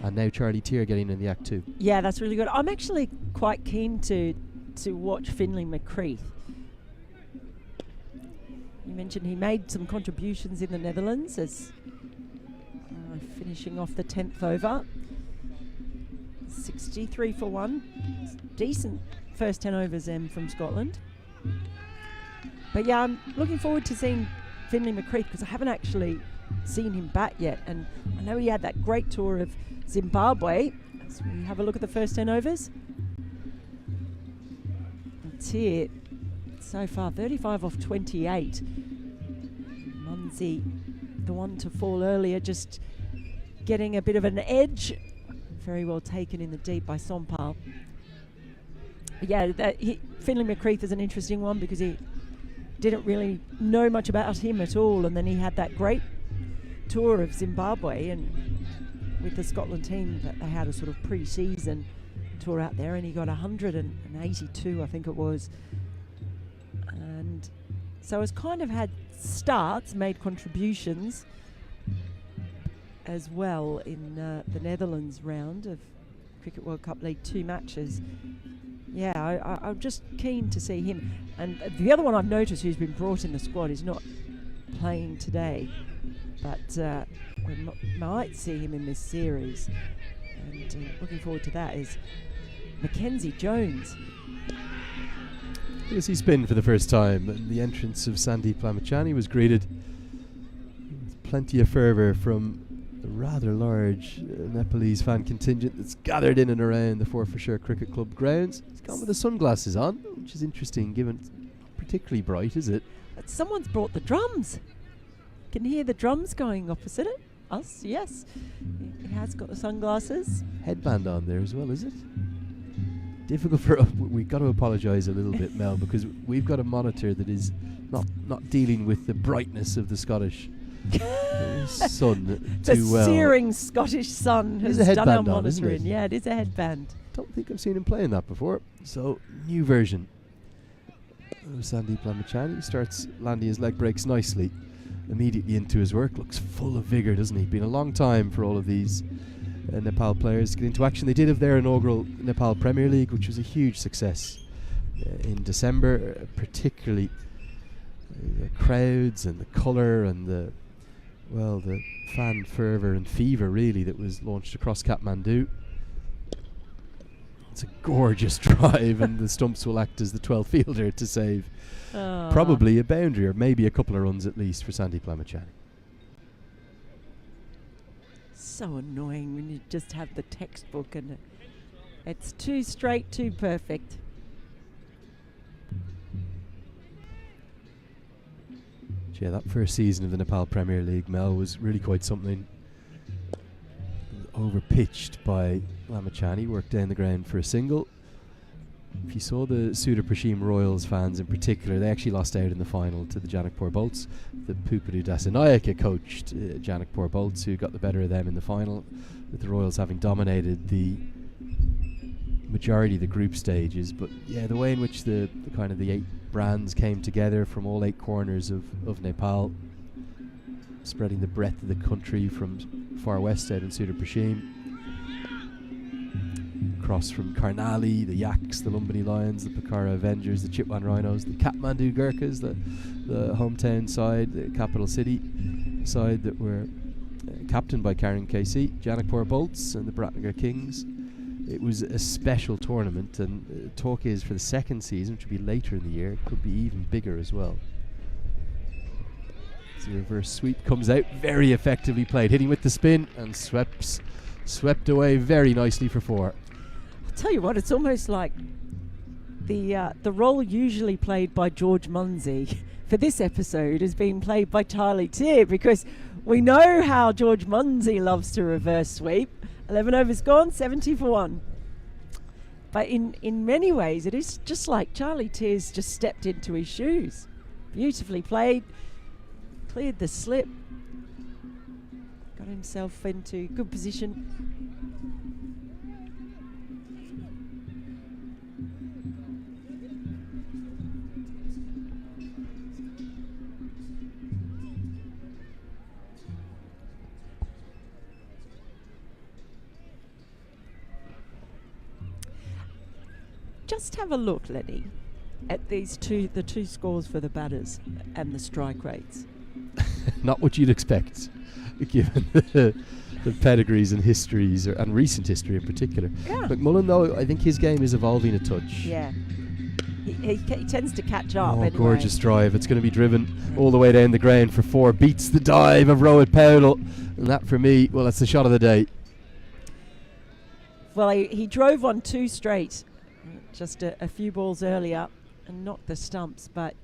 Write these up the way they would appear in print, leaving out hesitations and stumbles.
And now Charlie Tier getting in the act too. Yeah, that's really good. I'm actually quite keen to watch Finlay McCreath. You mentioned he made some contributions in the Netherlands as finishing off the 10th over. 63 for 1. Decent first 10 overs from Scotland. But yeah, I'm looking forward to seeing Finlay McCreath because I haven't actually seen him bat yet. And I know he had that great tour of Zimbabwe. So we have a look at the first 10 overs. It's here so far, 35 off 28. Munsey, the one to fall earlier, just getting a bit of an edge. Very well taken in the deep by Sompal. Yeah, Finlay McCreath is an interesting one because he didn't really know much about him at all, and then he had that great tour of Zimbabwe, and with the Scotland team that they had a sort of pre-season tour out there, and he got 182, I think it was. And so has kind of had starts, made contributions as well in the Netherlands round of Cricket World Cup League 2 matches. Yeah, I'm just keen to see him. And the other one I've noticed who's been brought in the squad is not playing today, but we might see him in this series. And looking forward to that is Mackenzie Jones. Yes, he spinned for the first time, and the entrance of Sandeep Lamachani was greeted with plenty of fervour from the rather large Nepalese fan contingent that's gathered in and around the Forfarshire Cricket Club grounds. He's gone with the sunglasses on, which is interesting given it's not particularly bright, is it? But someone's brought the drums. Can hear the drums going opposite it. Us, yes. He has got the sunglasses. Headband on there as well, is it? Difficult for us. We've got to apologise a little bit, Mel, because we've got a monitor that is not dealing with the brightness of the Scottish sun too well. The searing Scottish sun has done our monitoring. Yeah, it is a headband. Don't think I've seen him playing that before. So, new version of Sandeep Lamachani. Starts landing his leg breaks nicely immediately into his work. Looks full of vigour, doesn't he? Been a long time for all of these Nepal players to get into action. They did have their inaugural Nepal Premier League, which was a huge success in December, particularly the crowds and the colour and the fan fervour and fever really that was launched across Kathmandu. It's a gorgeous drive, and the stumps will act as the 12th fielder to save probably a boundary or maybe a couple of runs at least for Sandeep Lamachani. So annoying when you just have the textbook and it's too straight, too perfect. Yeah, that first season of the Nepal Premier League, Mel, was really quite something. Overpitched by Lamachani, worked down the ground for a single. If you saw the Sudar Prashim Royals fans in particular, they actually lost out in the final to the Janakpur Bolts. The Pupadu Dasanayake coached Janakpur Bolts, who got the better of them in the final, with the Royals having dominated the majority of the group stages. But yeah, the way in which the kind of the 8 brands came together from all 8 corners of Nepal, spreading the breadth of the country from far west out in Sudar Prashim, across from Karnali, the Yaks, the Lumbini Lions, the Pokhara Avengers, the Chitwan Rhinos, the Kathmandu Gurkhas, the hometown side, the capital city side that were captained by Karen KC, Janakpur Bolts and the Bratnagar Kings. It was a special tournament, and talk is for the second season, which will be later in the year, it could be even bigger as well. So the reverse sweep comes out, very effectively played, hitting with the spin and swept away very nicely for 4. Tell you what, it's almost like the role usually played by George Munsey for this episode is being played by Charlie Tier, because we know how George Munsey loves to reverse sweep. 11 overs gone, 70 for 1. But in many ways, it is just like Charlie Tier's just stepped into his shoes. Beautifully played, cleared the slip, got himself into good position. just have a look, Lenny, at the two scores for the batters and the strike rates. Not what you'd expect, given the pedigrees and histories, and recent history in particular. Yeah. McMullen, though, I think his game is evolving a touch. Yeah. He tends to catch up anyway. Gorgeous drive. It's going to be driven all the way down the ground for 4. Beats the dive of Rohit Powell. And that, for me, well, that's the shot of the day. Well, he drove on 2 straight just a few balls earlier and knocked the stumps, but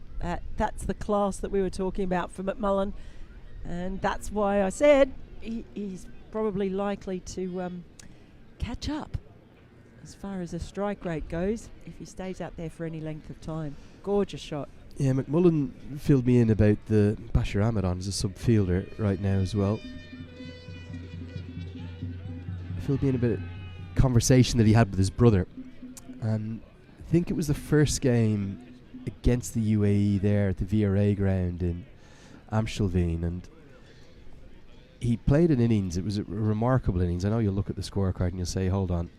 that's the class that we were talking about for McMullen, and that's why I said he's probably likely to catch up as far as the strike rate goes if he stays out there for any length of time. Gorgeous shot. Yeah, McMullen filled me in about the Bashir Ahmed as a sub-fielder right now as well. Filled me in about a conversation that he had with his brother, and I think it was the first game against the UAE there at the VRA ground in Amstelveen, and he played an innings. It was a remarkable innings. I know you'll look at the scorecard and you'll say, hold on,